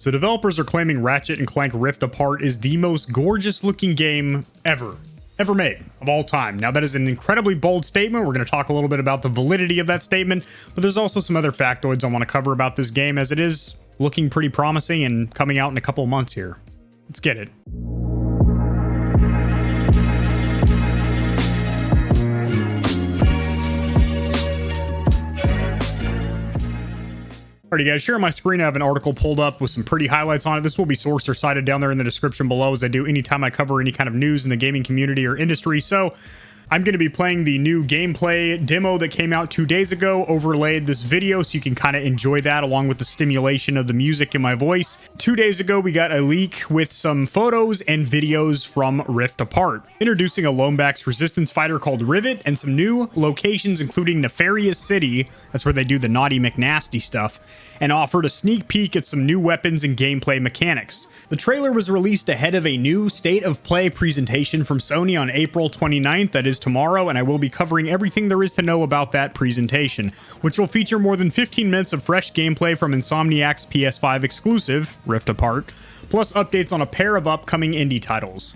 So developers are claiming Ratchet and Clank Rift Apart is the most gorgeous looking game ever made of all time. Now that is an incredibly bold statement. We're going to talk a little bit about the validity of that statement, but there's also some other factoids I want to cover about this game, as it is looking pretty promising and coming out in a couple of months here. Let's get it. Alrighty guys, share my screen. I have an article pulled up with some pretty highlights on it. This will be sourced or cited down there in the description below, as I do anytime I cover any kind of news in the gaming community or industry. So I'm going to be playing the new gameplay demo that came out 2 days ago, overlaid this video so you can kind of enjoy that along with the stimulation of the music in my voice. 2 days ago, we got a leak with some photos and videos from Rift Apart, introducing a Lombax resistance fighter called Rivet and some new locations, including Nefarious City, that's where they do the naughty McNasty stuff, and offered a sneak peek at some new weapons and gameplay mechanics. The trailer was released ahead of a new State of Play presentation from Sony on April 29th, that is tomorrow, and I will be covering everything there is to know about that presentation, which will feature more than 15 minutes of fresh gameplay from Insomniac's PS5 exclusive, Rift Apart, plus updates on a pair of upcoming indie titles.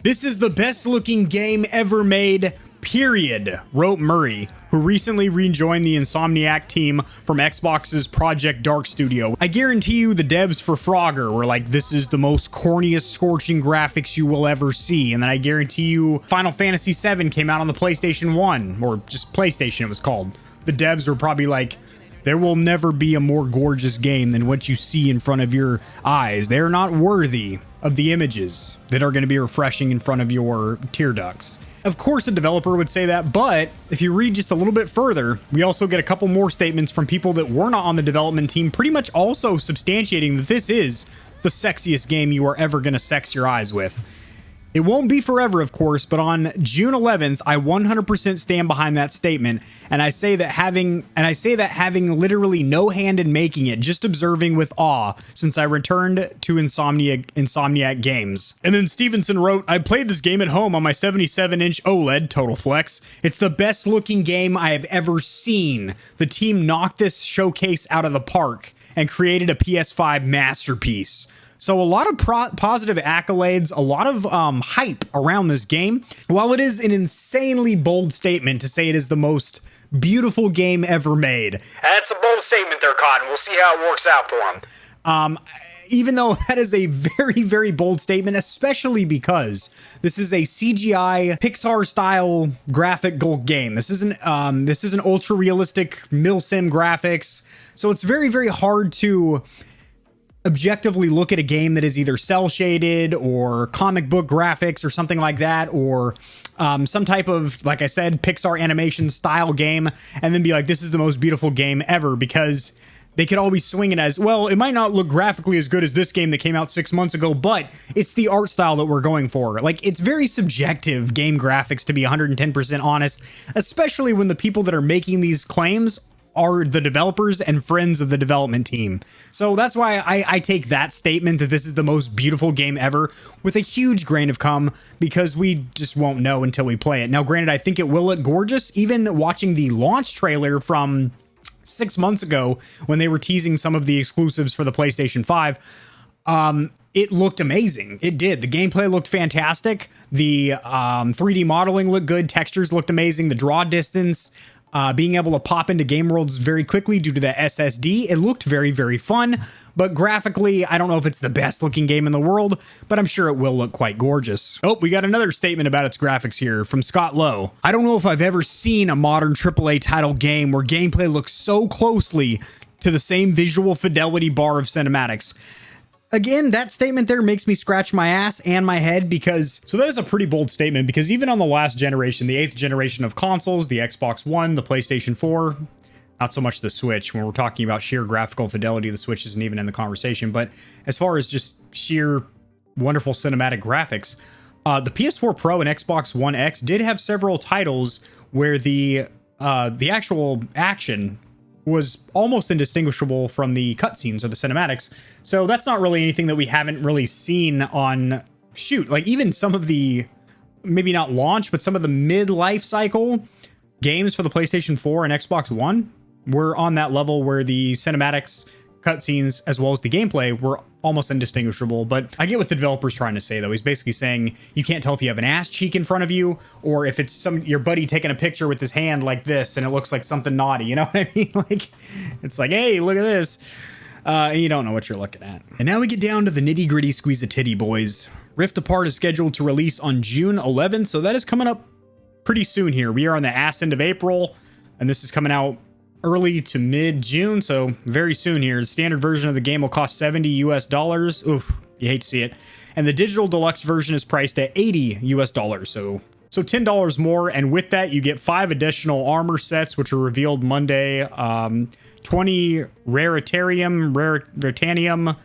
"This is the best looking game ever made, period," wrote Murray, who recently rejoined the Insomniac team from Xbox's Project Dark Studio. "I guarantee you the devs for Frogger were like, this is the most corniest, scorching graphics you will ever see. And then I guarantee you Final Fantasy VII came out on the PlayStation 1, or just PlayStation it was called. The devs were probably like, there will never be a more gorgeous game than what you see in front of your eyes. They're not worthy of the images that are going to be refreshing in front of your tear ducts." Of course, a developer would say that, but if you read just a little bit further, we also get a couple more statements from people that were not on the development team, pretty much also substantiating that this is the sexiest game you are ever going to sex your eyes with. It won't be forever, of course, but on June 11th, I 100% stand behind that statement, and I say that having literally no hand in making it, just observing with awe since I returned to Insomniac games. And then Stevenson wrote, "I played this game at home on my 77-inch OLED, total flex. It's the best looking game I have ever seen. The team knocked this showcase out of the park and created a PS5 masterpiece." So a lot of positive accolades, a lot of hype around this game. While it is an insanely bold statement to say it is the most beautiful game ever made. That's a bold statement there, Cotton. We'll see how it works out for him. Even though that is a very, very bold statement, especially because this is a CGI Pixar-style graphical game. This isn't ultra realistic milsim graphics. So it's very, very hard to objectively look at a game that is either cell shaded or comic book graphics or something like that, or some type of, like I said, Pixar animation style game, and then be like, this is the most beautiful game ever, because they could always swing it as, well, it might not look graphically as good as this game that came out 6 months ago, but it's the art style that we're going for. Like, it's very subjective game graphics, to be 110% honest, especially when the people that are making these claims are the developers and friends of the development team. So that's why I take that statement that this is the most beautiful game ever with a huge grain of cum, because we just won't know until we play it. Now, granted, I think it will look gorgeous. Even watching the launch trailer from 6 months ago when they were teasing some of the exclusives for the PlayStation 5, it looked amazing. It did. The gameplay looked fantastic. The 3D modeling looked good. Textures looked amazing. The draw distance, being able to pop into game worlds very quickly due to the SSD. It looked very, very fun, but graphically, I don't know if it's the best looking game in the world, but I'm sure it will look quite gorgeous. Oh, we got another statement about its graphics here from Scott Lowe. "I don't know if I've ever seen a modern AAA title game where gameplay looks so closely to the same visual fidelity bar of cinematics." Again, that statement there makes me scratch my ass and my head, because so that is a pretty bold statement, because even on the last generation, the 8th generation of consoles, the Xbox One, the PlayStation 4, not so much the Switch. When we're talking about sheer graphical fidelity, the Switch isn't even in the conversation, but as far as just sheer wonderful cinematic graphics, the PS4 Pro and Xbox One X did have several titles where the actual action was almost indistinguishable from the cutscenes or the cinematics. So that's not really anything that we haven't really seen on shoot. Like, even some of the, maybe not launch, but some of the mid-life cycle games for the PlayStation 4 and Xbox One were on that level where the cinematics cutscenes as well as the gameplay were almost indistinguishable. But I get what the developer's trying to say, though. He's basically saying you can't tell if you have an ass cheek in front of you or if it's your buddy taking a picture with his hand like this and it looks like something naughty. You know what I mean? Like, it's like, hey, look at this. And you don't know what you're looking at. And now we get down to the nitty gritty squeeze a titty, boys. Rift Apart is scheduled to release on June 11th, so that is coming up pretty soon here. We are on the ass end of April, and this is coming out early to mid-June, so very soon here. The standard version of the game will cost $70 US. Oof, you hate to see it. And the digital deluxe version is priced at $80 US, so $10 more. And with that, you get 5 additional armor sets, which were revealed Monday. 20 raritanium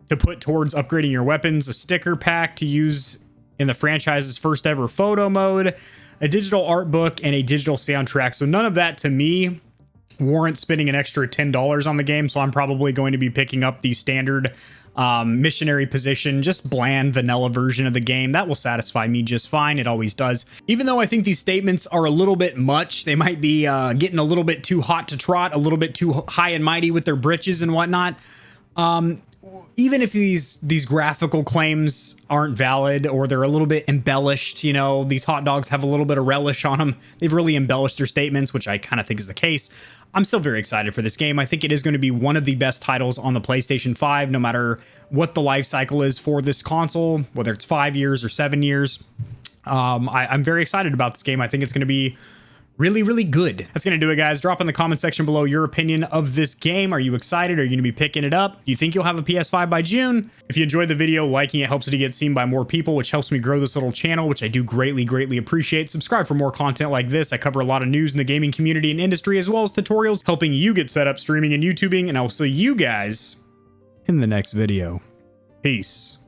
to put towards upgrading your weapons, a sticker pack to use in the franchise's first ever photo mode, a digital art book, and a digital soundtrack. So none of that to me warrants spending an extra $10 on the game. So I'm probably going to be picking up the standard missionary position, just bland vanilla version of the game. That will satisfy me just fine. It always does. Even though I think these statements are a little bit much, they might be getting a little bit too hot to trot, a little bit too high and mighty with their britches and whatnot. Even if these graphical claims aren't valid or they're a little bit embellished, you know, these hot dogs have a little bit of relish on them. They've really embellished their statements, which I kind of think is the case. I'm still very excited for this game. I think it is going to be one of the best titles on the PlayStation 5, no matter what the life cycle is for this console, whether it's 5 years or 7 years. I'm very excited about this game. I think it's going to be really, really good. That's going to do it, guys. Drop in the comment section below your opinion of this game. Are you excited? Are you going to be picking it up? Do you think you'll have a PS5 by June? If you enjoyed the video, liking it helps it to get seen by more people, which helps me grow this little channel, which I do greatly, greatly appreciate. Subscribe for more content like this. I cover a lot of news in the gaming community and industry, as well as tutorials helping you get set up streaming and YouTubing, and I'll see you guys in the next video. Peace.